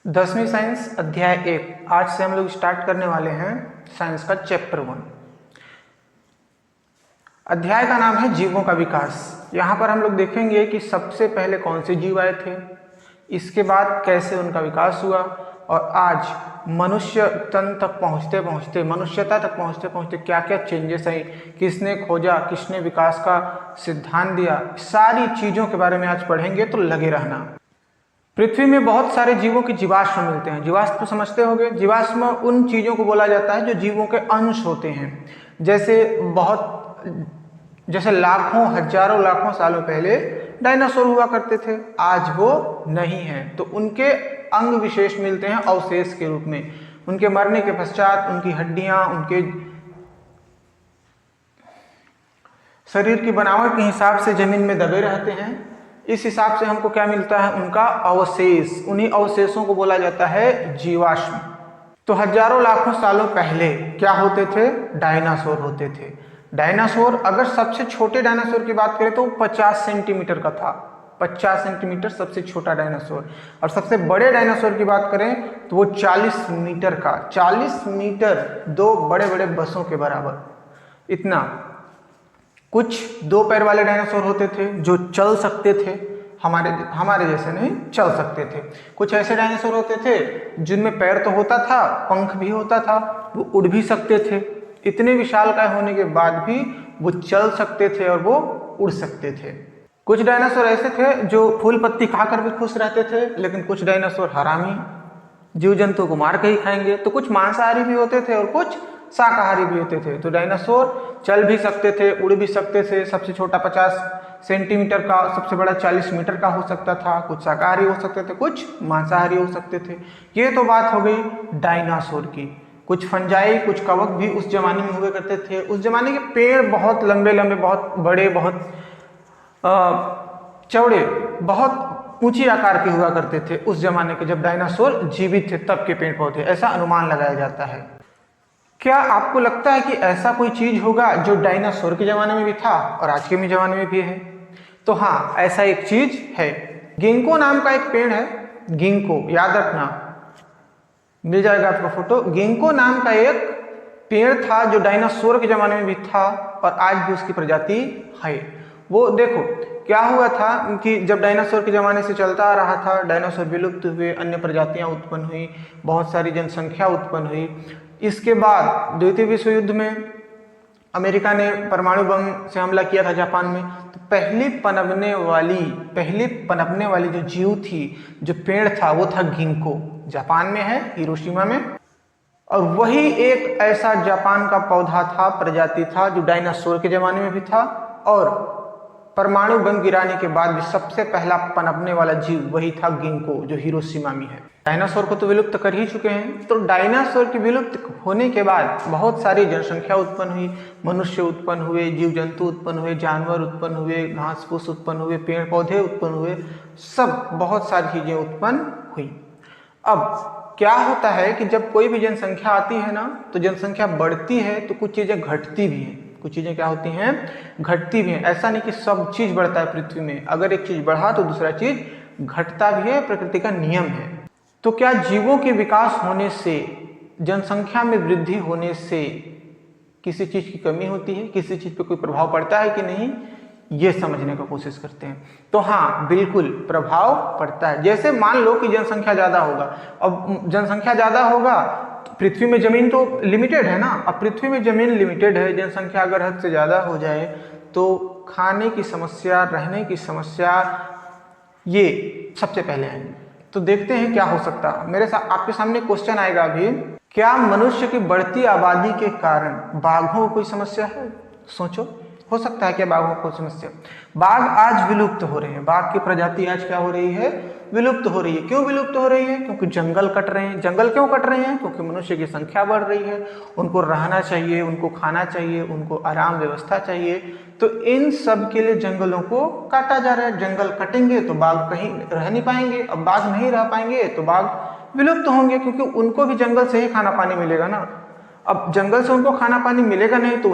10वीं साइंस अध्याय 1। आज से हम लोग स्टार्ट करने वाले हैं साइंस का चैप्टर 1। अध्याय का नाम है जीवों का विकास। यहाँ पर हम लोग देखेंगे कि सबसे पहले कौन से जीव आए थे, इसके बाद कैसे उनका विकास हुआ, और आज मनुष्य तन तक पहुँचते पहुँचते, मनुष्यता तक पहुँचते पहुँचते क्या क्या चेंजेस आई, किसने खोजा, किसने विकास का सिद्धांत दिया, सारी चीज़ों के बारे में आज पढ़ेंगे। तो लगे रहना। पृथ्वी में बहुत सारे जीवों के जीवाश्म मिलते हैं। जीवाश्म तो समझते होंगे। जीवाश्म उन चीज़ों को बोला जाता है जो जीवों के अंश होते हैं। जैसे लाखों हजारों लाखों सालों पहले डायनासोर हुआ करते थे, आज वो नहीं है, तो उनके अंग विशेष मिलते हैं अवशेष के रूप में। उनके मरने के पश्चात उनकी हड्डियां, उनके शरीर की बनावट के हिसाब से जमीन में दबे रहते हैं। इस हिसाब से हमको क्या मिलता है, उनका अवशेष। उन्हीं अवशेषों को बोला जाता है जीवाश्म। तो हजारों लाखों सालों पहले क्या होते थे, डायनासोर होते थे। डायनासोर, अगर सबसे छोटे डायनासोर की बात करें तो 50 सेंटीमीटर का था। 50 सेंटीमीटर सबसे छोटा डायनासोर। और सबसे बड़े डायनासोर की बात करें तो वो 40 मीटर का, 40 मीटर, दो बड़े बड़े बसों के बराबर इतना। कुछ दो पैर वाले डायनासोर होते थे जो चल सकते थे, हमारे जैसे नहीं चल सकते थे। कुछ ऐसे डायनासोर होते थे जिनमें पैर तो होता था, पंख भी होता था, वो उड़ भी सकते थे। इतने विशालकाय होने के बाद भी वो चल सकते थे और वो उड़ सकते थे। कुछ डायनासोर ऐसे थे जो फूल पत्ती खाकर भी खुश रहते थे, लेकिन कुछ डायनासोर हरामी, जीव जंतु को मार के ही खाएंगे। तो कुछ मांसाहारी भी होते थे और कुछ शाकाहारी भी होते थे। तो डायनासोर चल भी सकते थे, उड़ भी सकते थे। सबसे छोटा 50 सेंटीमीटर का, सबसे बड़ा 40 मीटर का हो सकता था। कुछ शाकाहारी हो सकते थे, कुछ मांसाहारी हो सकते थे। ये तो बात हो गई डायनासोर की। कुछ फंजाई, कुछ कवक भी उस जमाने में हुए करते थे। उस जमाने के पेड़ बहुत लंबे लंबे, बहुत बड़े, बहुत चौड़े, बहुत ऊंची आकार के हुआ करते थे उस जमाने के, जब डायनासोर जीवित थे तब के पेड़ पौधे, ऐसा अनुमान लगाया जाता है। क्या आपको लगता है कि ऐसा कोई चीज होगा जो डायनासोर के जमाने में भी था और आज के जमाने में भी है? तो हाँ, ऐसा एक चीज है। गिंको नाम का एक पेड़ है। गिंको, याद रखना, मिल जाएगा आपको फोटो। गिंको नाम का एक पेड़ था जो डायनासोर के जमाने में भी था और आज भी उसकी प्रजाति है। वो देखो क्या हुआ था कि जब डायनासोर के ज़माने से चलता आ रहा था, डायनासोर विलुप्त हुए, अन्य प्रजातियां उत्पन्न हुई, बहुत सारी जनसंख्या उत्पन्न हुई। इसके बाद द्वितीय विश्व युद्ध में अमेरिका ने परमाणु बम से हमला किया था जापान में। तो पहली पनपने वाली जो जीव थी, जो पेड़ था, वो था गिंको। जापान में है, हिरोशिमा में। और वही एक ऐसा जापान का पौधा था, प्रजाति था, जो डायनासोर के ज़माने में भी था और परमाणु बम गिराने के बाद भी सबसे पहला पनपने वाला जीव वही था गिंको, जो हिरोशिमा में है। डायनासोर को तो विलुप्त कर ही चुके हैं। तो डायनासोर के विलुप्त होने के बाद बहुत सारी जनसंख्या उत्पन्न हुई, मनुष्य उत्पन्न हुए, जीव जंतु उत्पन्न हुए, जानवर उत्पन्न हुए, घास फूस उत्पन्न हुए, पेड़ पौधे उत्पन्न हुए, सब बहुत सारी चीजें उत्पन्न हुई। अब क्या होता है कि जब कोई भी जनसंख्या आती है ना, तो जनसंख्या बढ़ती है तो कुछ चीजें घटती भी हैं। कुछ चीजें क्या होती हैं, घटती भी हैं। ऐसा नहीं कि सब चीज बढ़ता है पृथ्वी में। अगर एक चीज बढ़ा तो दूसरा चीज घटता भी है, प्रकृति का नियम है। तो क्या जीवों के विकास होने से, जनसंख्या में वृद्धि होने से किसी चीज की कमी होती है, किसी चीज पे कोई प्रभाव पड़ता है कि नहीं, ये समझने का कोशिश करते हैं। तो हाँ, बिल्कुल प्रभाव पड़ता है। जैसे मान लो कि जनसंख्या ज्यादा होगा। अब जनसंख्या ज्यादा होगा, पृथ्वी में जमीन तो लिमिटेड है ना। अब पृथ्वी में जमीन लिमिटेड है, जनसंख्या अगर हद से ज़्यादा हो जाए तो खाने की समस्या, रहने की समस्या, ये सबसे पहले आएंगे। तो देखते हैं क्या हो सकता है। मेरे साथ आपके सामने क्वेश्चन आएगा अभी, क्या मनुष्य की बढ़ती आबादी के कारण बाघों को कोई समस्या है? सोचो, हो सकता है क्या बाघों को समस्या? बाघ आज विलुप्त हो रहे हैं। बाघ की प्रजाति आज क्या हो रही है, विलुप्त हो रही है। क्यों विलुप्त हो रही है? क्योंकि जंगल कट रहे हैं। जंगल क्यों कट रहे हैं? क्योंकि मनुष्य की संख्या बढ़ रही है, उनको रहना चाहिए, उनको खाना चाहिए, उनको आराम व्यवस्था चाहिए। तो इन सब के लिए जंगलों को काटा जा रहा है। जंगल कटेंगे तो बाघ कहीं रह नहीं पाएंगे। अब बाघ नहीं रह पाएंगे तो बाघ विलुप्त होंगे, क्योंकि उनको भी जंगल से ही खाना पानी मिलेगा ना। अब जंगल से उनको खाना पानी मिलेगा नहीं तो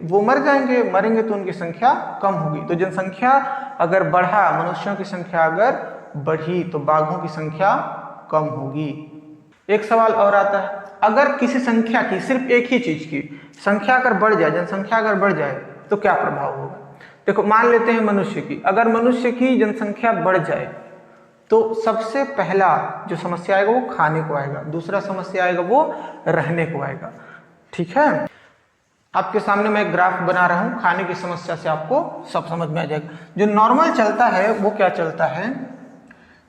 वो मर जाएंगे। मरेंगे तो उनकी संख्या कम होगी। तो जनसंख्या अगर बढ़ा, मनुष्यों की संख्या अगर बढ़ी, तो बाघों की संख्या कम होगी। एक सवाल और आता है, अगर किसी संख्या की, सिर्फ एक ही चीज की संख्या अगर बढ़ जाए, जनसंख्या अगर बढ़ जाए तो क्या प्रभाव होगा? देखो मान लेते हैं मनुष्य की, अगर मनुष्य की जनसंख्या बढ़ जाए तो सबसे पहला जो समस्या आएगा वो खाने को आएगा, दूसरा समस्या आएगा वो रहने को आएगा। ठीक है, आपके सामने मैं एक ग्राफ बना रहा हूं, खाने की समस्या से आपको सब समझ में आ जाएगा। जो नॉर्मल चलता है वो क्या चलता है,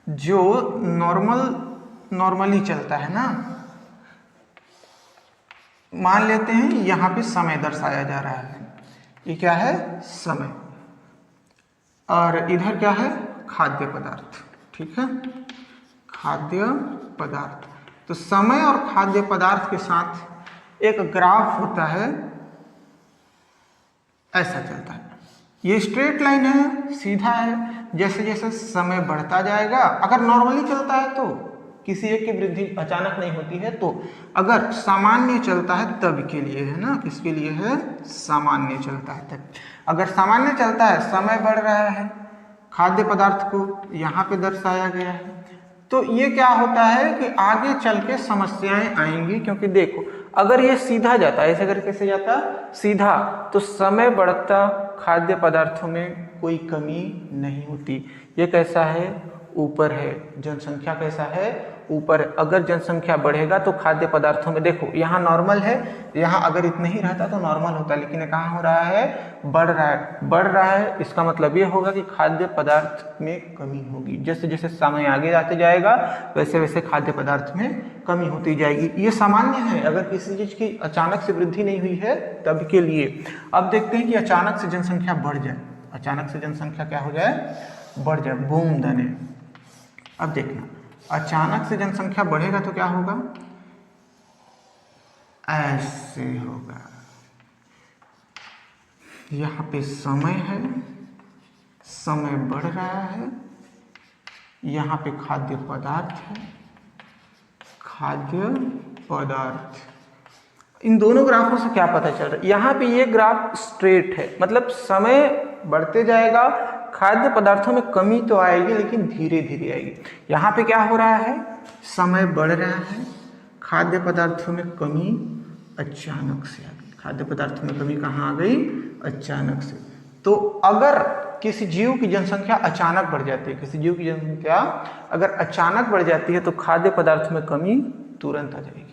जो नॉर्मली चलता है ना, मान लेते हैं यहां पे समय दर्शाया जा रहा है, ये क्या है समय, और इधर क्या है खाद्य पदार्थ। ठीक है, खाद्य पदार्थ, तो समय और खाद्य पदार्थ के साथ एक ग्राफ होता है, ऐसा चलता है। ये स्ट्रेट लाइन है, सीधा है। जैसे जैसे समय बढ़ता जाएगा, अगर नॉर्मली चलता है तो किसी एक की वृद्धि अचानक नहीं होती है, तो अगर सामान्य चलता है तब के लिए है ना, किसके लिए है, सामान्य चलता है तब। अगर सामान्य चलता है, समय बढ़ रहा है, खाद्य पदार्थ को यहाँ पे दर्शाया गया है, तो ये क्या होता है कि आगे चल के समस्याएं आएंगी। क्योंकि देखो अगर ये सीधा जाता, ऐसे करके से जाता सीधा, तो समय बढ़ता, खाद्य पदार्थों में कोई कमी नहीं होती। ये कैसा है, ऊपर है, जनसंख्या कैसा है, ऊपर। अगर जनसंख्या बढ़ेगा तो खाद्य पदार्थों में, देखो यहाँ नॉर्मल है, यहाँ अगर इतना ही रहता तो नॉर्मल होता, लेकिन ये कहाँ हो रहा है, बढ़ रहा है। बढ़ रहा है इसका मतलब ये होगा कि खाद्य पदार्थ में कमी होगी। जैसे जैसे समय आगे जाते जाएगा वैसे वैसे खाद्य पदार्थ में कमी होती जाएगी। ये सामान्य है, अगर किसी चीज की अचानक से वृद्धि नहीं हुई है तब के लिए। अब देखते हैं कि अचानक से जनसंख्या बढ़ जाए, अचानक से जनसंख्या क्या हो जाए, बढ़ जाए, बूम दने। अब देखना, अचानक से जनसंख्या बढ़ेगा तो क्या होगा, ऐसे होगा। यहाँ पे समय है, समय बढ़ रहा है, यहाँ पे खाद्य पदार्थ है, खाद्य पदार्थ। इन दोनों ग्राफों से क्या पता चल रहा है, यहाँ पे ये ग्राफ स्ट्रेट है, मतलब समय बढ़ते जाएगा, खाद्य पदार्थों में कमी तो आएगी लेकिन धीरे धीरे आएगी। यहाँ पे क्या हो रहा है, समय बढ़ रहा है, खाद्य पदार्थों में कमी अचानक से आ गई। खाद्य पदार्थों में कमी कहाँ आ गई, अचानक से। तो अगर किसी जीव की जनसंख्या अचानक बढ़ जाती है, किसी जीव की जनसंख्या अगर अचानक बढ़ जाती है तो खाद्य पदार्थों में कमी तुरंत आ जाएगी।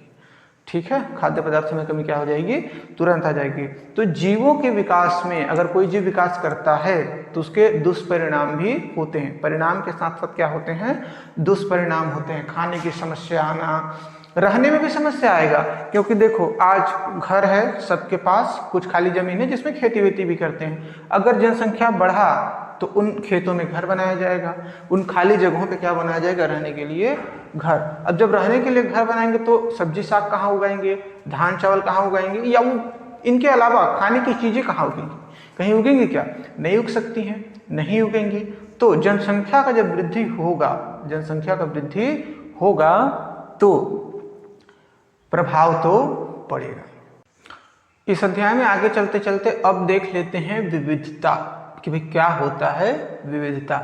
ठीक है, खाद्य पदार्थों में कमी क्या हो जाएगी, तुरंत आ जाएगी। तो जीवों के विकास में अगर कोई जीव विकास करता है तो उसके दुष्परिणाम भी होते हैं। परिणाम के साथ साथ क्या होते हैं, दुष्परिणाम होते हैं। खाने की समस्या आना, रहने में भी समस्या आएगा। क्योंकि देखो आज घर है सबके पास, कुछ खाली जमीन है जिसमें खेती वेती भी करते हैं। अगर जनसंख्या बढ़ा तो उन खेतों में घर बनाया जाएगा, उन खाली जगहों पे क्या बनाया जाएगा, रहने के लिए घर। अब जब रहने के लिए घर बनाएंगे तो सब्जी साग कहाँ उगाएंगे, धान चावल कहाँ उगाएंगे, या वो इनके अलावा खाने की चीजें कहाँ उगेंगी, कहीं उगेंगी क्या, नहीं उग सकती हैं, नहीं उगेंगी। तो जनसंख्या का जब वृद्धि होगा, जनसंख्या का वृद्धि होगा तो प्रभाव तो पड़ेगा। इस अध्याय में आगे चलते चलते अब देख लेते हैं विविधता, कि भाई क्या होता है विविधता।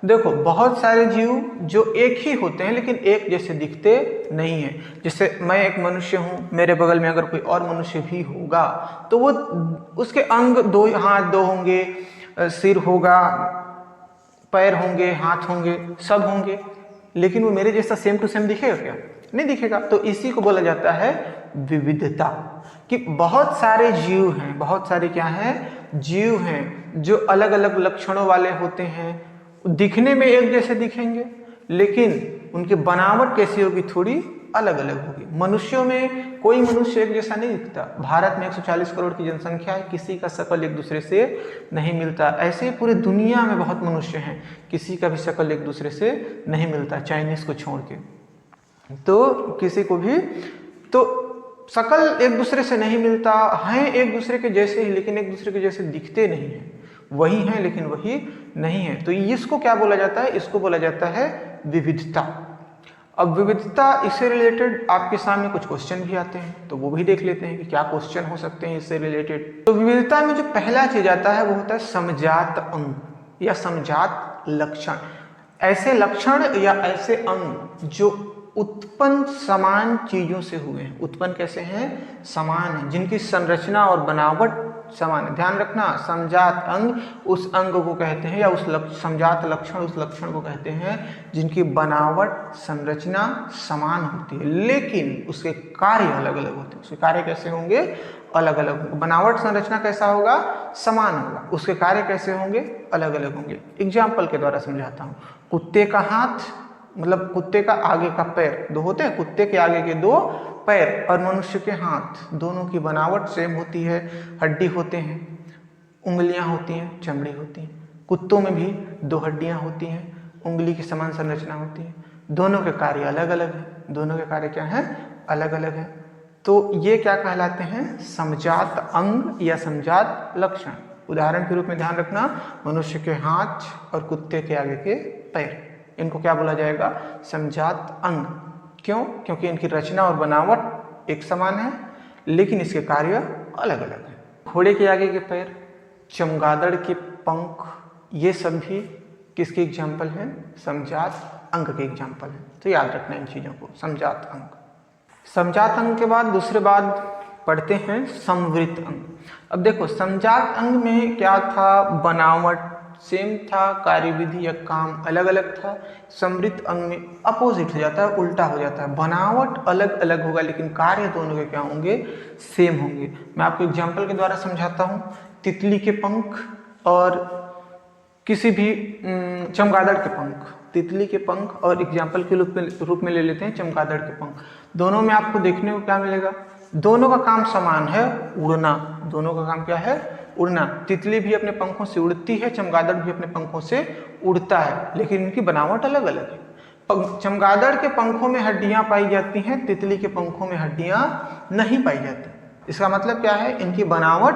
देखो बहुत सारे जीव जो एक ही होते हैं लेकिन एक जैसे दिखते नहीं हैं। जैसे मैं एक मनुष्य हूँ, मेरे बगल में अगर कोई और मनुष्य भी होगा तो वो उसके अंग दो, हाथ दो होंगे, सिर होगा, पैर होंगे, हाथ होंगे, सब होंगे, लेकिन वो मेरे जैसा सेम टू सेम दिखेगा क्या, नहीं दिखेगा। तो इसी को बोला जाता है विविधता, कि बहुत सारे जीव हैं, बहुत सारे क्या हैं, जीव हैं जो अलग अलग लक्षणों वाले होते हैं। दिखने में एक जैसे दिखेंगे लेकिन उनकी बनावट कैसी होगी, थोड़ी अलग अलग होगी। मनुष्यों में कोई मनुष्य एक जैसा नहीं दिखता। भारत में 140 करोड़ की जनसंख्या है, किसी का शकल एक दूसरे से नहीं मिलता। ऐसे पूरी दुनिया में बहुत मनुष्य हैं, किसी का भी शकल एक दूसरे से नहीं मिलता, चाइनीज को छोड़ के। तो किसी को भी तो शकल एक दूसरे से नहीं मिलता, हैं एक दूसरे के जैसे ही लेकिन एक दूसरे के जैसे दिखते नहीं हैं, वही हैं लेकिन वही नहीं है। तो इसको क्या बोला जाता है, इसको बोला जाता है विविधता। अब विविधता, इससे रिलेटेड आपके सामने कुछ क्वेश्चन भी आते हैं, तो वो भी देख लेते हैं कि क्या क्वेश्चन हो सकते हैं इससे रिलेटेड। तो विविधता में जो पहला चीज आता है वो होता है समजात अंग या समजात लक्षण। ऐसे लक्षण या ऐसे अंग जो उत्पन्न समान चीजों से हुए हैं। उत्पन्न कैसे हैं? समान है, जिनकी संरचना और बनावट समान है। ध्यान रखना, समजात अंग उस अंग को कहते हैं या उस समजात लक्षण उस लक्षण को कहते हैं जिनकी बनावट संरचना समान होती है, लेकिन उसके कार्य अलग अलग होते हैं। उसके कार्य कैसे होंगे? अलग अलग होंगे। बनावट संरचना कैसा होगा? समान होगा। उसके कार्य कैसे होंगे? अलग अलग होंगे। एग्जाम्पल के द्वारा समझाता हूँ। कुत्ते का हाथ, मतलब कुत्ते का आगे का पैर, दो होते हैं, कुत्ते के आगे के दो पैर और मनुष्य के हाथ, दोनों की बनावट सेम होती है। हड्डी होते हैं, उंगलियां होती हैं, चमड़ी होती है। कुत्तों में भी दो हड्डियां होती हैं, उंगली की समान संरचना होती है। दोनों के कार्य अलग अलग हैं। दोनों के कार्य क्या हैं? अलग अलग हैं। तो ये क्या कहलाते हैं? समजात अंग या समजात लक्षण। उदाहरण के रूप में ध्यान रखना, मनुष्य के हाथ और कुत्ते के आगे के पैर, इनको क्या बोला जाएगा? समजात अंग। क्यों? क्योंकि इनकी रचना और बनावट एक समान है, लेकिन इसके कार्य अलग अलग हैं। घोड़े के आगे के पैर, चमगादड़ के पंख, ये सब भी किसके एग्जाम्पल हैं? समजात अंग के एग्जाम्पल हैं। तो याद रखना इन चीजों को, समजात अंग। समजात अंग के बाद दूसरे बाद पढ़ते हैं समवृत्त अंग। अब देखो, समजात अंग में क्या था? बनावट सेम था, कार्यविधि या काम अलग अलग था। समवृत्त अंग में अपोजिट हो जाता है, उल्टा हो जाता है। बनावट अलग अलग होगा, लेकिन कार्य दोनों के क्या होंगे? सेम होंगे। मैं आपको एग्जाम्पल के द्वारा समझाता हूँ। तितली के पंख और किसी भी चमगादड़ के पंख, तितली के पंख और एग्जाम्पल के रूप में ले लेते हैं चमगादड़ के पंख। दोनों में आपको देखने को क्या मिलेगा? दोनों का काम समान है, उड़ना। दोनों का काम क्या है? उड़ना। तितली भी अपने पंखों से उड़ती है, चमगादड़ भी अपने पंखों से उड़ता है, लेकिन इनकी बनावट अलग अलग है। चमगादड़ के पंखों में हड्डियां पाई जाती हैं, तितली के पंखों में हड्डियां नहीं पाई जाती। इसका मतलब क्या है? इनकी बनावट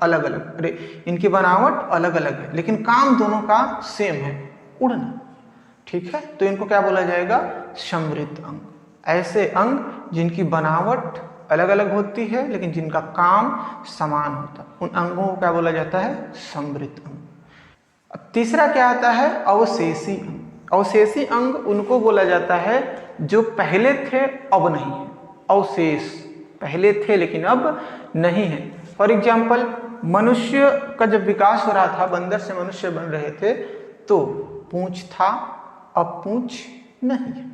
अलग अलग, इनकी बनावट अलग अलग है, लेकिन काम दोनों का सेम है, उड़ना। ठीक है, तो इनको क्या बोला जाएगा? समवृत्त अंग। ऐसे अंग जिनकी बनावट अलग अलग होती है, लेकिन जिनका काम समान होता है, उन अंगों को क्या बोला जाता है? समवृत्त अंग। अब तीसरा क्या आता है? अवशेषी अंग। अवशेषी अंग उनको बोला जाता है जो पहले थे अब नहीं है। अवशेष, पहले थे लेकिन अब नहीं है। फॉर एग्जाम्पल, मनुष्य का जब विकास हो रहा था, बंदर से मनुष्य बन रहे थे, तो पूंछ था, अब पूंछ नहीं है।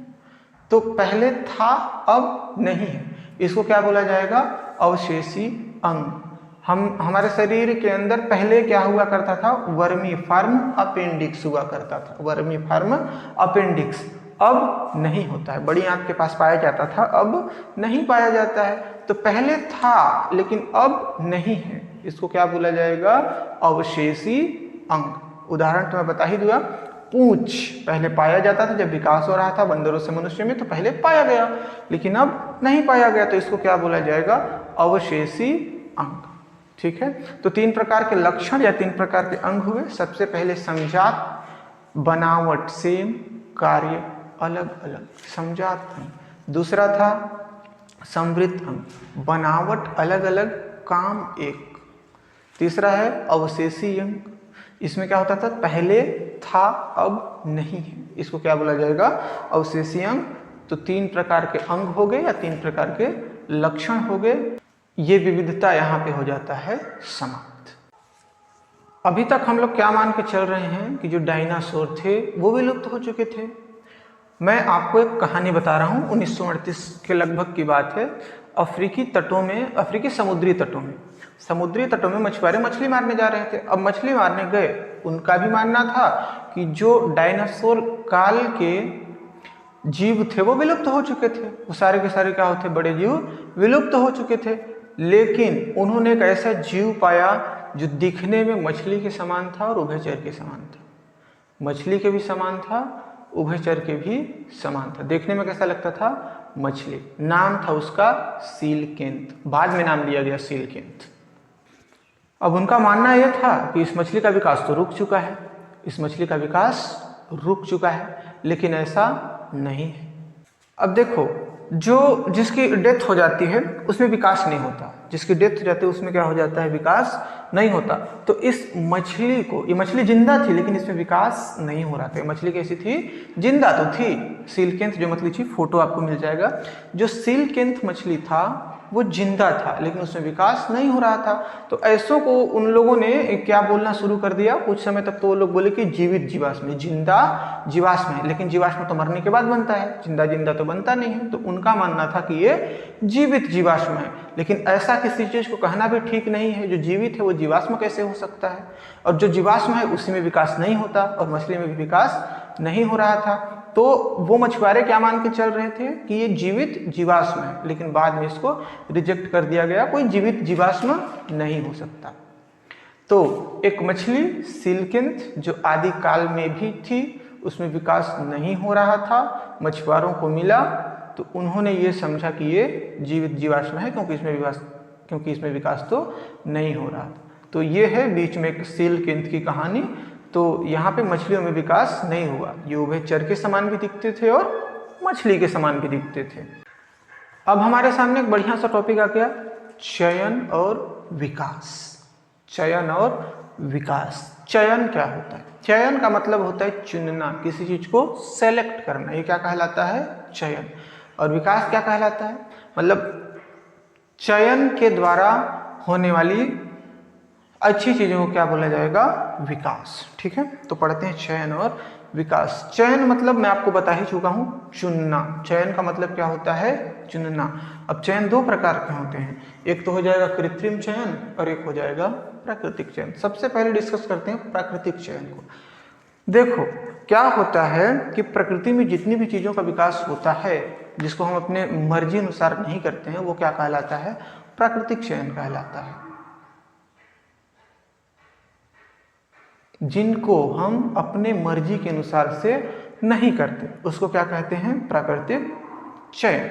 तो पहले था, अब नहीं है। इसको क्या बोला जाएगा? अवशेषी अंग। हमारे शरीर के अंदर पहले क्या हुआ करता था? वर्मी फॉर्म अपेंडिक्स हुआ करता था। वर्मी फॉर्म अपेंडिक्स अब नहीं होता है। बड़ी आंत के पास पाया जाता था, अब नहीं पाया जाता है। तो पहले था लेकिन अब नहीं है, इसको क्या बोला जाएगा? अवशेषी अंग। उदाहरण तो मैं बता ही दूंगा। पूंछ पहले पाया जाता था, जब विकास हो रहा था बंदरों से मनुष्य में, तो पहले पाया गया, लेकिन अब नहीं पाया गया, तो इसको क्या बोला जाएगा? अवशेषी अंग। ठीक है, तो तीन प्रकार के लक्षण या तीन प्रकार के अंग हुए। सबसे पहले समजात, बनावट सेम, कार्य अलग अलग, समजात अंग। दूसरा था समवृत्त अंग, बनावट अलग अलग, काम एक। तीसरा है अवशेषी अंग, इसमें क्या होता था? पहले था, अब नहीं है, इसको क्या बोला जाएगा? अवशेषी अंग। तो तीन प्रकार के अंग हो गए या तीन प्रकार के लक्षण हो गए। ये विविधता यहाँ पे हो जाता है समाप्त। अभी तक हम लोग क्या मान के चल रहे हैं कि जो डायनासोर थे वो विलुप्त हो चुके थे। मैं आपको एक कहानी बता रहा हूँ, 1938 के लगभग की बात है। अफ्रीकी तटों में, अफ्रीकी समुद्री तटों में मछुआरे मछली मारने जा रहे थे। अब मछली मारने गए, उनका भी मानना था कि जो डायनासोर काल के जीव थे वो विलुप्त हो चुके थे। वो सारे के सारे क्या होते? बड़े जीव विलुप्त हो चुके थे। लेकिन उन्होंने एक ऐसा जीव पाया जो दिखने में मछली के समान था और उभयचर के समान था। मछली के भी समान था, उभयचर के भी समान था। देखने में कैसा लगता था? मछली। नाम था उसका सीलकेंथ, बाद में नाम दिया गया सीलकेंथ। अब उनका मानना यह था कि इस मछली का विकास तो रुक चुका है, इस मछली का विकास रुक चुका है, लेकिन ऐसा नहीं है। अब देखो, जो जिसकी डेथ हो जाती है उसमें विकास नहीं होता, जिसकी डेथ हो जाती है उसमें क्या हो जाता है, विकास नहीं होता। तो इस मछली को, ये मछली जिंदा थी लेकिन इसमें विकास नहीं हो रहा था। मछली कैसी थी, जिंदा तो थी, सीलकेंथ जो मछली थी, फोटो आपको मिल जाएगा। जो सीलकेंथ मछली था वो जिंदा था लेकिन उसमें विकास नहीं हो रहा था। तो ऐसों को उन लोगों ने क्या बोलना शुरू कर दिया, कुछ समय तक तो वो लोग बोले कि जीवित जीवाश्म, जिंदा जीवाश्म है, लेकिन जीवाश्म तो मरने के बाद बनता है, जिंदा जिंदा तो बनता नहीं है। तो उनका मानना था कि ये जीवित जीवाश्म है, लेकिन ऐसा किसी चीज को कहना भी ठीक नहीं है। जो जीवित है वो जीवाश्म कैसे हो सकता है, और जो जीवाश्म है उसी में विकास नहीं होता, और मछली में भी विकास नहीं हो रहा था। तो वो मछुआरे क्या मान के चल रहे थे कि ये जीवित जीवाश्म है, लेकिन बाद में इसको रिजेक्ट कर दिया गया, कोई जीवित जीवाश्म नहीं हो सकता। तो एक मछली सीलकेंथ जो आदि काल में भी थी, उसमें विकास नहीं हो रहा था, मछुआरों को मिला तो उन्होंने ये समझा कि ये जीवित जीवाश्म है, क्योंकि इसमें विकास तो नहीं हो रहा था। तो ये है बीच में एक सीलकेंथ की कहानी। तो यहाँ पे मछलियों में विकास नहीं हुआ, ये उभयचर के समान भी दिखते थे और मछली के समान भी दिखते थे। अब हमारे सामने एक बढ़िया सा टॉपिक आ गया, चयन और विकास। चयन और विकास। चयन क्या होता है? चयन का मतलब होता है चुनना, किसी चीज को सेलेक्ट करना, ये क्या कहलाता है, चयन। और विकास क्या कहलाता है, मतलब चयन के द्वारा होने वाली अच्छी चीजों को क्या बोला जाएगा, विकास। ठीक है, तो पढ़ते हैं चयन और विकास। चयन मतलब मैं आपको बता ही चुका हूं, चुनना। चयन का मतलब क्या होता है, चुनना। अब चयन दो प्रकार के होते हैं, एक तो हो जाएगा कृत्रिम चयन और एक हो जाएगा प्राकृतिक चयन। सबसे पहले डिस्कस करते हैं प्राकृतिक चयन को। देखो क्या होता है कि प्रकृति में जितनी भी चीजों का विकास होता है जिसको हम अपने मर्जी अनुसार नहीं करते हैं, वो क्या कहलाता है, प्राकृतिक चयन कहलाता है। जिनको हम अपने मर्जी के अनुसार से नहीं करते उसको क्या कहते हैं, प्राकृतिक चयन।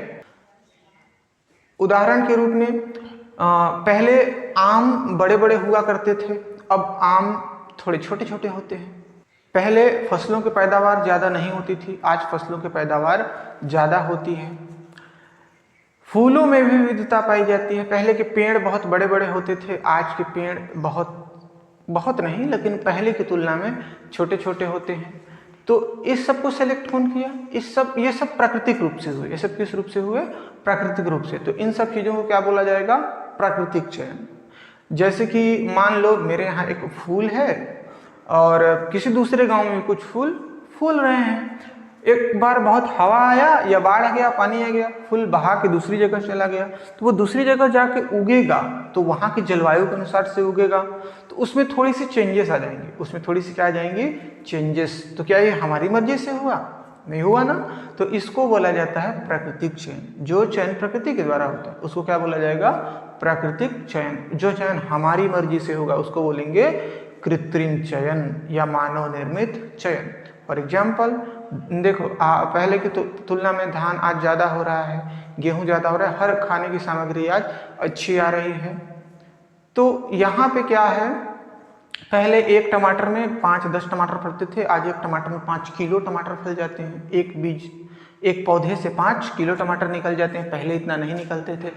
उदाहरण के रूप में पहले आम बड़े बड़े हुआ करते थे, अब आम थोड़े छोटे छोटे होते हैं। पहले फसलों की पैदावार ज़्यादा नहीं होती थी, आज फसलों की पैदावार ज़्यादा होती है। फूलों में भी विविधता पाई जाती है, पहले के पेड़ बहुत बड़े बड़े होते थे, आज के पेड़ बहुत नहीं लेकिन पहले की तुलना में छोटे छोटे होते हैं। तो इस सब को सेलेक्ट कौन किया, ये सब प्राकृतिक रूप से हुए। ये सब किस रूप से हुए, प्राकृतिक रूप से। तो इन सब चीजों को क्या बोला जाएगा, प्राकृतिक चयन। जैसे कि मान लो मेरे यहाँ एक फूल है और किसी दूसरे गांव में कुछ फूल फूल रहे हैं, एक बार बहुत हवा आया या बाढ़ आ गया, पानी आ गया, फूल बहा के दूसरी जगह चला गया, तो वो दूसरी जगह जाके उगेगा तो वहाँ की जलवायु के अनुसार से उगेगा, तो उसमें थोड़ी सी चेंजेस आ जाएंगी, उसमें थोड़ी सी क्या आ जाएंगी, चेंजेस। तो क्या ये हमारी मर्जी से हुआ, नहीं हुआ ना। तो इसको बोला जाता है प्राकृतिक चयन। जो चयन प्रकृति के द्वारा होता है उसको क्या बोला जाएगा, प्राकृतिक चयन। जो चयन हमारी मर्जी से होगा उसको बोलेंगे कृत्रिम चयन या मानव निर्मित चयन। फॉर एग्जाम्पल देखो पहले की तुलना में धान आज ज़्यादा हो रहा है, गेहूं ज़्यादा हो रहा है, हर खाने की सामग्री आज अच्छी आ रही है। तो यहाँ पे क्या है, पहले एक टमाटर में 5-10 टमाटर फलते थे, आज एक टमाटर में 5 किलो टमाटर फल जाते हैं। एक पौधे से 5 किलो टमाटर निकल जाते हैं, पहले इतना नहीं निकलते थे।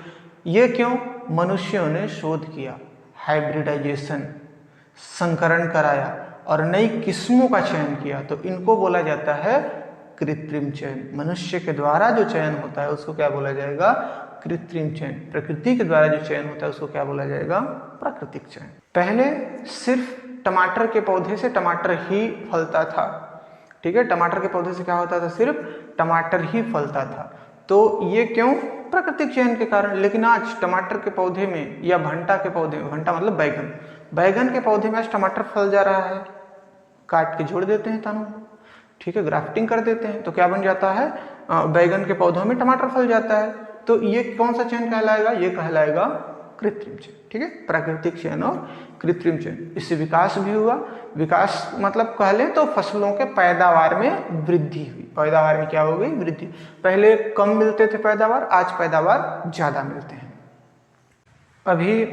ये क्यों, मनुष्यों ने शोध किया, हाइब्रिडाइजेशन, संकरण कराया और नई किस्मों का चयन किया। तो इनको बोला जाता है कृत्रिम चयन। मनुष्य के द्वारा जो चयन होता है उसको क्या बोला जाएगा, कृत्रिम चयन। प्रकृति के द्वारा जो चयन होता है उसको क्या बोला जाएगा, प्राकृतिक चयन। पहले सिर्फ टमाटर के पौधे से टमाटर ही फलता था, ठीक है, टमाटर के पौधे से क्या होता था, सिर्फ टमाटर ही फलता था। तो ये क्यों, प्राकृतिक चयन के कारण। लेकिन आज टमाटर के पौधे में या भंटा के पौधे में, भंटा मतलब बैगन के पौधे में आज टमाटर फल जा रहा है, काट के जोड़ देते हैं तनों, ठीक है, ग्राफ्टिंग कर देते हैं, तो क्या बन जाता है, बैगन के पौधों में टमाटर फल जाता है। तो ये कौन सा चयन कहलाएगा, ये कहलाएगा कृत्रिम चयन। ठीक है, प्राकृतिक चयन और कृत्रिम चयन। इससे विकास भी हुआ। विकास मतलब कह लें तो फसलों के पैदावार में वृद्धि हुई। पैदावार में क्या हो गई, वृद्धि। पहले कम मिलते थे पैदावार, आज पैदावार ज्यादा मिलते हैं। अभी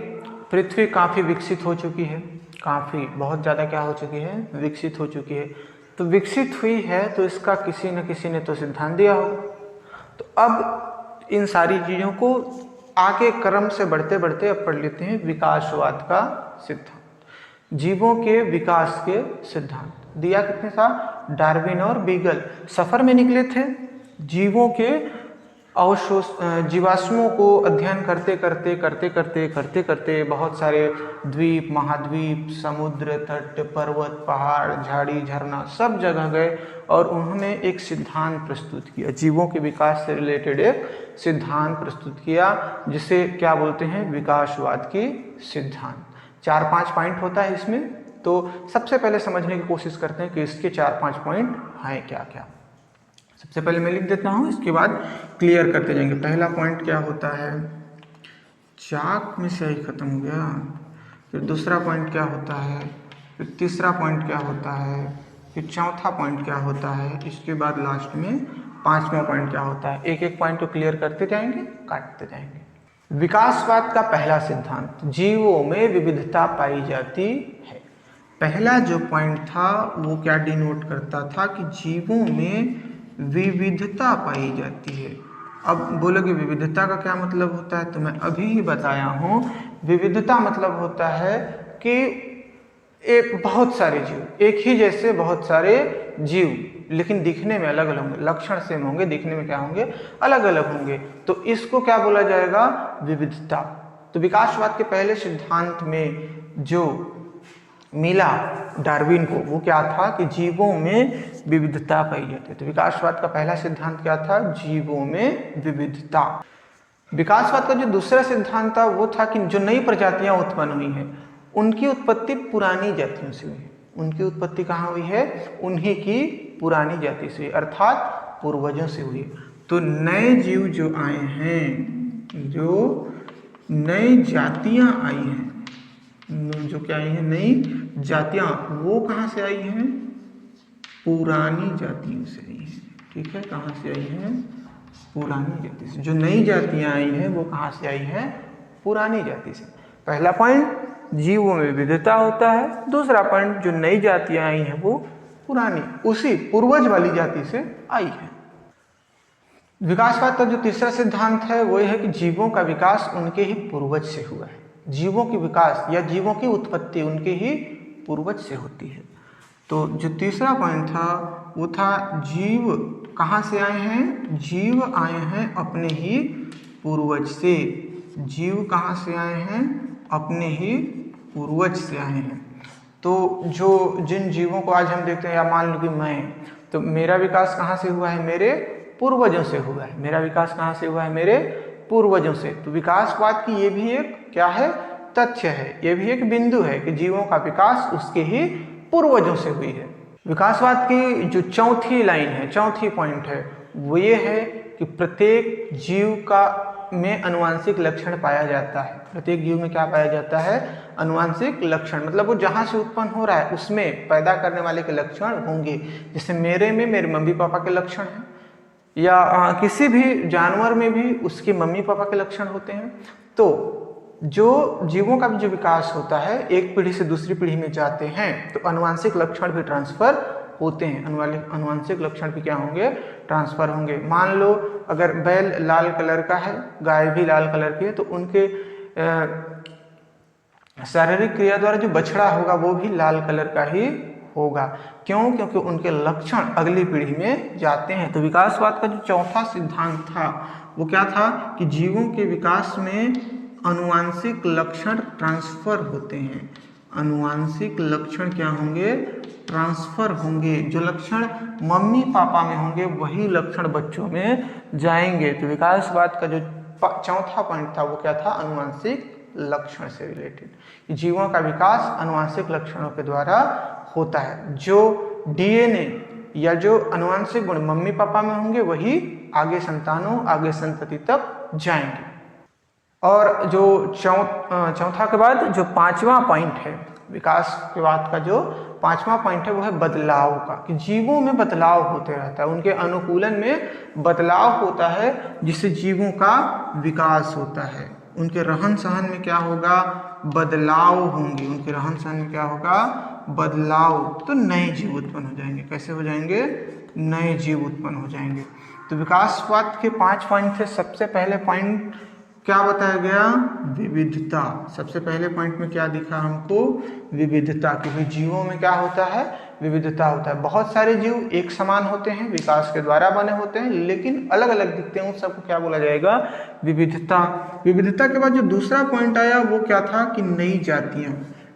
पृथ्वी काफी विकसित हो चुकी है, काफी बहुत ज्यादा क्या हो चुकी है, विकसित हो चुकी है। तो विकसित हुई है तो इसका किसी न किसी ने तो सिद्धांत दिया हो। तो अब इन सारी चीजों को आगे क्रम से बढ़ते बढ़ते अब पढ़ लेते हैं विकासवाद का सिद्धांत। जीवों के विकास के सिद्धांत दिया कितने था? डार्विन और बीगल सफर में निकले थे। जीवों के जीवाश्मों को अध्ययन करते करते बहुत सारे द्वीप, महाद्वीप, समुद्र तट, पर्वत, पहाड़, झाड़ी, झरना सब जगह गए और उन्होंने एक सिद्धांत प्रस्तुत किया। जीवों के विकास से रिलेटेड एक सिद्धांत प्रस्तुत किया जिसे क्या बोलते हैं? विकासवाद की सिद्धांत। 4-5 पॉइंट होता है इसमें, तो सबसे पहले समझने की कोशिश करते हैं कि इसके 4-5 पॉइंट हैं क्या क्या। सबसे पहले मैं लिख देता हूँ, इसके बाद क्लियर करते जाएंगे। पहला पॉइंट क्या होता है? चाक में स्याही खत्म हो गया। फिर दूसरा पॉइंट क्या होता है? फिर तीसरा पॉइंट क्या होता है? फिर चौथा पॉइंट क्या होता है? इसके बाद लास्ट में 5वां पॉइंट क्या होता है? एक एक पॉइंट को क्लियर करते जाएंगे, काटते जाएंगे। विकासवाद का पहला सिद्धांत, जीवों में विविधता पाई जाती है। पहला जो पॉइंट था वो क्या डिनोट करता था? कि जीवों में विविधता पाई जाती है। अब बोलोगे विविधता का क्या मतलब होता है? तो मैं अभी ही बताया हूँ। विविधता मतलब होता है कि एक बहुत सारे जीव, एक ही जैसे बहुत सारे जीव, लेकिन दिखने में अलग अलग होंगे, लक्षण सेम होंगे, दिखने में क्या होंगे? अलग अलग होंगे। तो इसको क्या बोला जाएगा? विविधता। तो विकासवाद के पहले सिद्धांत में जो मिला डार्विन को वो क्या था? कि जीवों में विविधता पाई जाती है। तो विकासवाद का पहला सिद्धांत क्या था? जीवों में विविधता। विकासवाद का जो दूसरा सिद्धांत था वो था कि जो नई प्रजातियां उत्पन्न हुई हैं उनकी उत्पत्ति पुरानी जातियों से हुई है। उनकी उत्पत्ति कहाँ हुई है? उन्हीं की पुरानी जाति से, अर्थात पूर्वजों से हुई। तो नए जीव जो आए हैं, जो नई जातियां आई हैं, जो क्या आई हैं? नई जातियां, वो कहाँ से आई हैं? पुरानी जातियों से आई हैं। ठीक है, कहाँ से आई हैं? पुरानी जाति से। जो नई जातियां आई हैं वो कहाँ से आई हैं? पुरानी जाति से। पहला पॉइंट, जीवों में विविधता होता है। दूसरा पॉइंट, जो नई जातियां आई हैं वो पुरानी, उसी पूर्वज वाली जाति से आई है। विकासवाद का जो तीसरा सिद्धांत है वो यह है कि जीवों का विकास उनके ही पूर्वज से हुआ है। जीवों की विकास या जीवों की उत्पत्ति उनके ही पूर्वज से होती है। तो जो तीसरा पॉइंट था वो था जीव कहाँ से आए हैं? जीव आए हैं अपने ही पूर्वज से। जीव कहाँ से आए हैं? अपने ही पूर्वज से आए हैं। तो जिन जीवों को आज हम देखते हैं, या मान लो कि मैं, तो मेरा विकास कहाँ से हुआ है? मेरे पूर्वजों से हुआ है। मेरा विकास कहाँ से हुआ है? मेरे पूर्वजों से। तो विकासवाद की ये भी एक क्या है? तथ्य है, ये भी एक बिंदु है कि जीवों का विकास उसके ही पूर्वजों से हुई है। विकासवाद की जो चौथी लाइन है, चौथी पॉइंट है, वो ये है कि प्रत्येक जीव का में अनुवांशिक लक्षण पाया जाता है। प्रत्येक जीव में क्या पाया जाता है? अनुवांशिक लक्षण। मतलब वो जहाँ से उत्पन्न हो रहा है उसमें पैदा करने वाले के लक्षण होंगे। जैसे मेरे में मेरे मम्मी पापा के लक्षण हैं, या किसी भी जानवर में भी उसके मम्मी पापा के लक्षण होते हैं। तो जो जीवों का जो विकास होता है, एक पीढ़ी से दूसरी पीढ़ी में जाते हैं तो अनुवांशिक लक्षण भी ट्रांसफर होते हैं। अनुवांशिक लक्षण भी क्या होंगे? ट्रांसफर होंगे। मान लो अगर बैल लाल कलर का है, गाय भी लाल कलर की है, तो उनके शारीरिक क्रिया द्वारा जो बछड़ा होगा वो भी लाल कलर का ही होगा। क्यों? क्योंकि उनके लक्षण अगली पीढ़ी में जाते हैं। तो विकासवाद का जो चौथा सिद्धांत था वो क्या था? कि जीवों के विकास में अनुवांशिक लक्षण ट्रांसफर होते हैं। अनुवांशिक लक्षण क्या होंगे? ट्रांसफर होंगे। जो लक्षण मम्मी पापा में होंगे वही लक्षण बच्चों में जाएंगे। तो विकासवाद का जो चौथा पॉइंट था वो क्या था? अनुवांशिक लक्षण से रिलेटेड। जीवों का विकास अनुवांशिक लक्षणों के द्वारा होता है। जो डीएनए या जो अनुवांशिक गुण मम्मी पापा में होंगे वही आगे संतानों, आगे संतति तक जाएंगे। और जो चौथा के बाद जो 5वां पॉइंट है, विकासवाद का जो 5वां पॉइंट है वो है बदलाव का। कि जीवों में बदलाव होते रहता है, उनके अनुकूलन में बदलाव होता है, जिससे जीवों का विकास होता है। उनके रहन सहन में क्या होगा? बदलाव होंगे। उनके रहन सहन में क्या होगा? बदलाव। तो नए जीव उत्पन्न हो जाएंगे। कैसे हो जाएंगे? नए जीव उत्पन्न हो जाएंगे। तो विकासवाद के 5 पॉइंट थे। सबसे पहले पॉइंट क्या बताया गया? विविधता। सबसे पहले पॉइंट में क्या दिखा हमको? विविधता, क्योंकि जीवों में क्या होता है? विविधता होता है। बहुत सारे जीव एक समान होते हैं, विकास के द्वारा बने होते हैं, लेकिन अलग अलग दिखते हैं, उन सबको क्या बोला जाएगा? विविधता। विविधता के बाद जो दूसरा पॉइंट आया वो क्या था कि नई जातियां,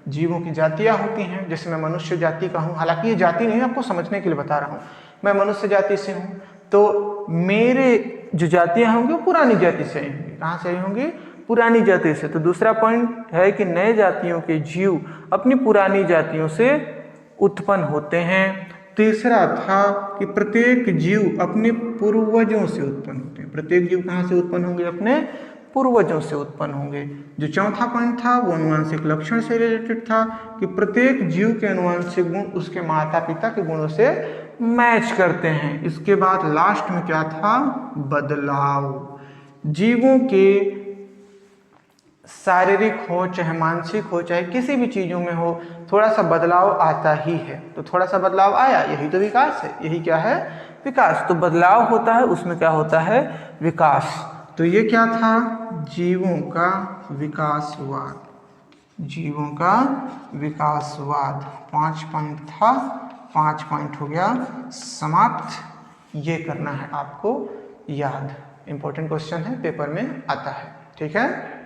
जीवों की जातियां होती हैं। जैसे मैं मनुष्य जाति का हूँ, हालांकि ये जाति नहीं, आपको समझने के लिए बता रहा हूँ। मैं मनुष्य जाति से हूँ, तो मेरे जो जातियां होंगी वो पुरानी जाति से होंगी। कहाँ से होंगी? पुरानी जाति से। तो दूसरा पॉइंट है कि नए जातियों के जीव अपनी पुरानी जातियों से उत्पन्न होते हैं। तीसरा था कि प्रत्येक जीव अपने पूर्वजों से उत्पन्न होते हैं। प्रत्येक जीव कहाँ से उत्पन्न होंगे? अपने पूर्वजों से उत्पन्न होंगे। जो चौथा पॉइंट था वो अनुवांशिक लक्षण से रिलेटेड था कि प्रत्येक जीव के अनुवांशिक गुण उसके माता पिता के गुणों से मैच करते हैं। इसके बाद लास्ट में क्या था? बदलाव। जीवों के शारीरिक हो चाहे मानसिक हो चाहे किसी भी चीजों में हो, थोड़ा सा बदलाव आता ही है। तो थोड़ा सा बदलाव आया, यही तो विकास है। यही क्या है? विकास। तो बदलाव होता है, उसमें क्या होता है? विकास। तो ये क्या था? जीवों का विकासवाद। जीवों का विकासवाद 5 पॉइंट था, 5 पॉइंट हो गया समाप्त। ये करना है आपको याद, इंपॉर्टेंट क्वेश्चन है, पेपर में आता है। ठीक है।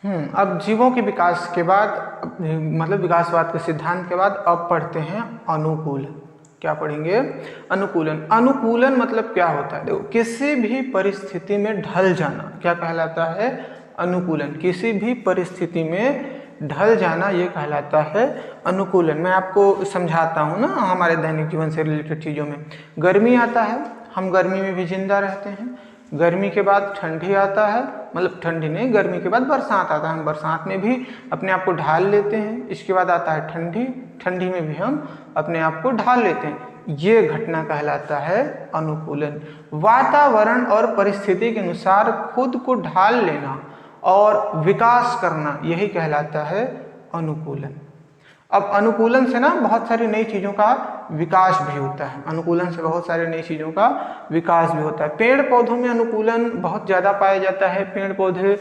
अब जीवों के विकास के बाद, मतलब विकासवाद के सिद्धांत के बाद, अब पढ़ते हैं अनुकूलन। क्या पढ़ेंगे? अनुकूलन। अनुकूलन मतलब क्या होता है? देखो, किसी भी परिस्थिति में ढल जाना क्या कहलाता है? अनुकूलन। किसी भी परिस्थिति में ढल जाना ये कहलाता है अनुकूलन। मैं आपको समझाता हूँ ना, हमारे दैनिक जीवन से रिलेटेड चीज़ों में। गर्मी आता है, हम गर्मी में भी जिंदा रहते हैं। गर्मी के बाद ठंडी आता है, मतलब ठंडी नहीं, गर्मी के बाद बरसात आता है, हम बरसात में भी अपने आप को ढाल लेते हैं। इसके बाद आता है ठंडी, ठंडी में भी हम अपने आप को ढाल लेते हैं। ये घटना कहलाता है अनुकूलन। वातावरण और परिस्थिति के अनुसार खुद को ढाल लेना और विकास करना, यही कहलाता है अनुकूलन। अब अनुकूलन से ना बहुत सारी नई चीज़ों का विकास भी होता है। अनुकूलन से बहुत सारी नई चीज़ों का विकास भी होता है। पेड़ पौधों में अनुकूलन बहुत ज़्यादा पाया जाता है। पेड़ पौधे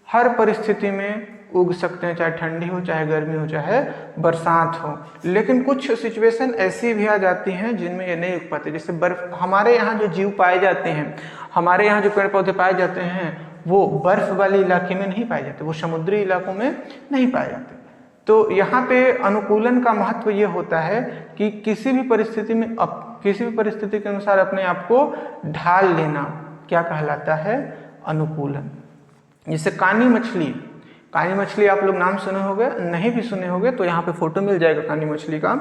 हर परिस्थिति में उग सकते हैं, चाहे ठंडी हो, चाहे गर्मी हो, चाहे बरसात हो। लेकिन कुछ सिचुएशन ऐसी भी आ जाती हैं जिनमें ये नहीं उग पाते। जैसे बर्फ, हमारे यहाँ जो जीव पाए जाते हैं, हमारे यहाँ जो पेड़ पौधे पाए जाते हैं, वो बर्फ वाले इलाके में नहीं पाए जाते, वो समुद्री इलाकों में नहीं पाए जाते। तो यहाँ पे अनुकूलन का महत्व ये होता है कि किसी भी परिस्थिति में, किसी भी परिस्थिति के अनुसार अपने आप को ढाल लेना क्या कहलाता है? अनुकूलन। जैसे कानी मछली, कानी मछली आप लोग नाम सुने होंगे, नहीं भी सुने होंगे तो यहाँ पे फोटो मिल जाएगा कानी मछली का।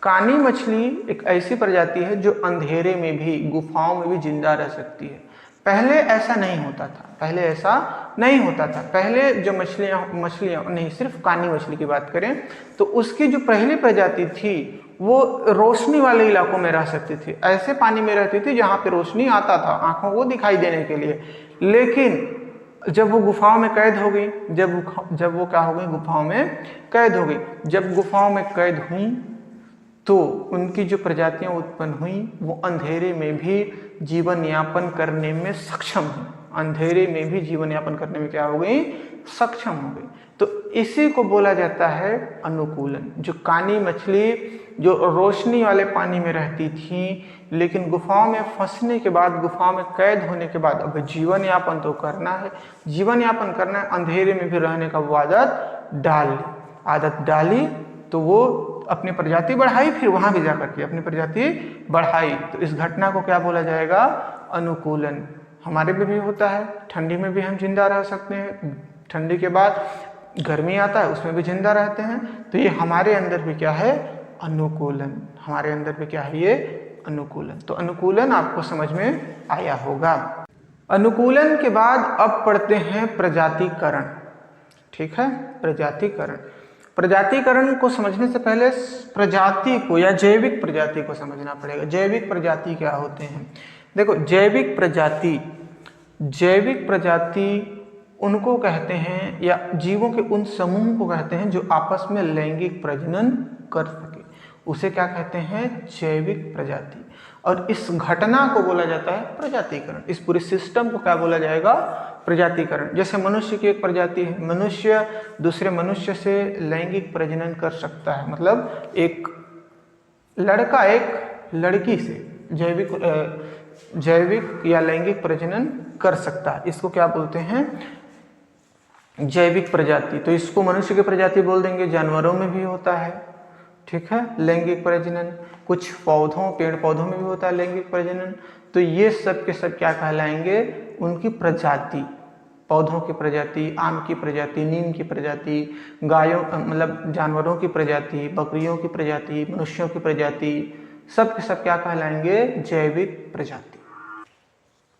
कानी मछली एक ऐसी प्रजाति है जो अंधेरे में भी, गुफाओं में भी जिंदा रह सकती है। पहले ऐसा नहीं होता था, पहले ऐसा नहीं होता था। पहले जो मछलियाँ नहीं, सिर्फ कानी मछली की बात करें तो उसकी जो पहली प्रजाति थी वो रोशनी वाले इलाकों में रह सकती थी। ऐसे पानी में रहती थी जहाँ पे रोशनी आता था आंखों को दिखाई देने के लिए। लेकिन जब वो गुफाओं में कैद हो गई, जब वो क्या हो गई? गुफाओं में कैद हो गई। जब गुफाओं में कैद हुई तो उनकी जो प्रजातियां उत्पन्न हुई वो अंधेरे में भी जीवन यापन करने में सक्षम हुई। अंधेरे में भी जीवन यापन करने में क्या हो गई? सक्षम हो गई। तो इसी को बोला जाता है अनुकूलन। जो कानी मछली जो रोशनी वाले पानी में रहती थी, लेकिन गुफाओं में फंसने के बाद, गुफाओं में कैद होने के बाद अब जीवन यापन तो करना है, जीवन यापन करना है, अंधेरे में भी रहने का वो आदत डाली तो वो अपनी प्रजाति बढ़ाई, फिर वहां भी जाकर के अपनी प्रजाति बढ़ाई। तो इस घटना को क्या बोला जाएगा? अनुकूलन। हमारे में भी होता है, ठंडी में भी हम जिंदा रह सकते हैं, ठंडी के बाद गर्मी आता है उसमें भी जिंदा रहते हैं। तो ये हमारे अंदर भी क्या है? अनुकूलन। हमारे अंदर भी क्या है? ये अनुकूलन। तो अनुकूलन आपको समझ में आया होगा। अनुकूलन के बाद अब पढ़ते हैं प्रजातिकरण। ठीक है, प्रजातिकरण। प्रजातिकरण को समझने से पहले प्रजाति को या जैविक प्रजाति को समझना पड़ेगा। जैविक प्रजाति क्या होते हैं? देखो, जैविक प्रजाति उनको कहते हैं, या जीवों के उन समूह को कहते हैं जो आपस में लैंगिक प्रजनन कर सके, उसे क्या कहते हैं? जैविक प्रजाति। और इस घटना को बोला जाता है प्रजातिकरण। इस पूरे सिस्टम को क्या बोला जाएगा? प्रजातिकरण। जैसे मनुष्य की एक प्रजाति है, मनुष्य दूसरे मनुष्य से लैंगिक प्रजनन कर सकता है, मतलब एक लड़का एक लड़की से जैविक या लैंगिक प्रजनन कर सकता है। इसको क्या बोलते हैं? जैविक प्रजाति। तो इसको मनुष्य की प्रजाति बोल देंगे। जानवरों में भी होता है, ठीक है, लैंगिक प्रजनन। कुछ पौधों, पेड़ पौधों में भी होता है लैंगिक प्रजनन। तो ये सब के सब क्या कहलाएंगे? उनकी प्रजाति। पौधों की प्रजाति, आम की प्रजाति, नीम की प्रजाति, गायों मतलब जानवरों की प्रजाति, बकरियों की प्रजाति, मनुष्यों की प्रजाति, सब के सब क्या कहलाएंगे? जैविक प्रजाति।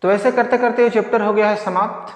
तो ऐसे करते करते ये चैप्टर हो गया है समाप्त।